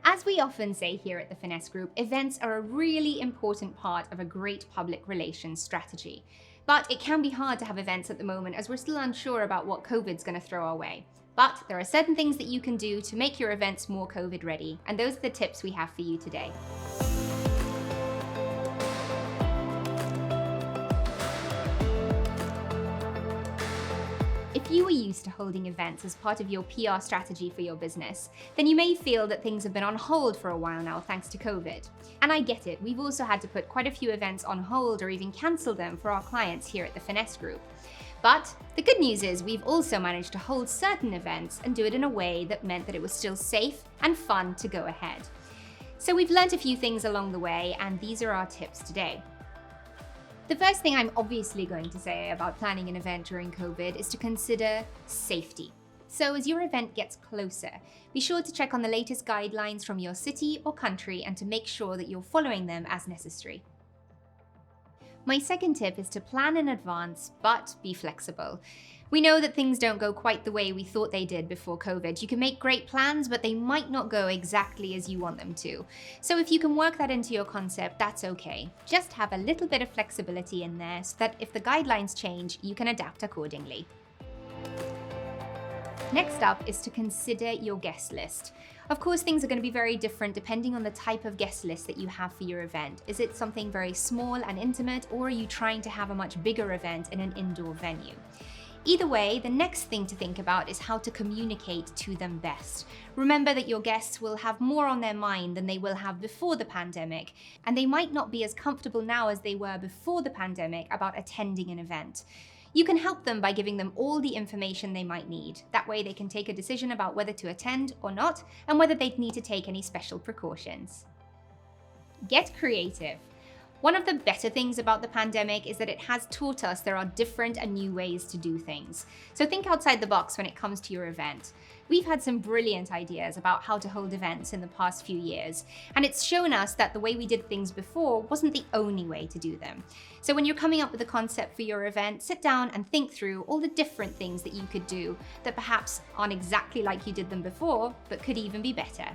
As we often say here at the Finesse Group, events are a really important part of a great public relations strategy. But it can be hard to have events at the moment as we're still unsure about what COVID's going to throw our way. But there are certain things that you can do to make your events more COVID ready, and those are the tips we have for you today. If you are used to holding events as part of your PR strategy for your business, then you may feel that things have been on hold for a while now thanks to COVID. And I get it, we've also had to put quite a few events on hold or even cancel them for our clients here at the Finesse Group. But the good news is we've also managed to hold certain events and do it in a way that meant that it was still safe and fun to go ahead. So we've learnt a few things along the way, and these are our tips today. The first thing I'm obviously going to say about planning an event during COVID is to consider safety. So as your event gets closer, be sure to check on the latest guidelines from your city or country and to make sure that you're following them as necessary. My second tip is to plan in advance, but be flexible. We know that things don't go quite the way we thought they did before COVID. You can make great plans, but they might not go exactly as you want them to. So if you can work that into your concept, that's okay. Just have a little bit of flexibility in there so that if the guidelines change, you can adapt accordingly. Next up is to consider your guest list. Of course, things are going to be very different depending on the type of guest list that you have for your event. Is it something very small and intimate, or are you trying to have a much bigger event in an indoor venue? Either way, the next thing to think about is how to communicate to them best. Remember that your guests will have more on their mind than they will have before the pandemic, and they might not be as comfortable now as they were before the pandemic about attending an event. You can help them by giving them all the information they might need. That way they can take a decision about whether to attend or not, and whether they'd need to take any special precautions. Get creative. One of the better things about the pandemic is that it has taught us there are different and new ways to do things. So think outside the box when it comes to your event. We've had some brilliant ideas about how to hold events in the past few years, and it's shown us that the way we did things before wasn't the only way to do them. So when you're coming up with a concept for your event, sit down and think through all the different things that you could do that perhaps aren't exactly like you did them before, but could even be better.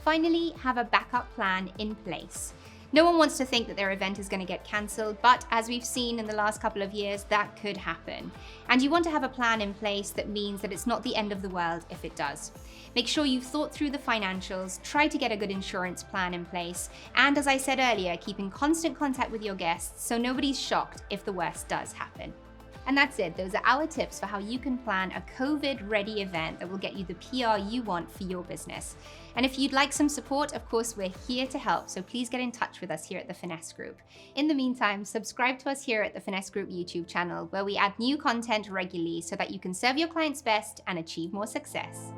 Finally, have a backup plan in place. No one wants to think that their event is going to get cancelled, but as we've seen in the last couple of years, that could happen. And you want to have a plan in place that means that it's not the end of the world if it does. Make sure you've thought through the financials, try to get a good insurance plan in place, and as I said earlier, keep in constant contact with your guests so nobody's shocked if the worst does happen. And that's it. Those are our tips for how you can plan a COVID-ready event that will get you the PR you want for your business. And if you'd like some support, of course, we're here to help, so please get in touch with us here at the Finesse Group. In the meantime, subscribe to us here at the Finesse Group YouTube channel, where we add new content regularly so that you can serve your clients best and achieve more success.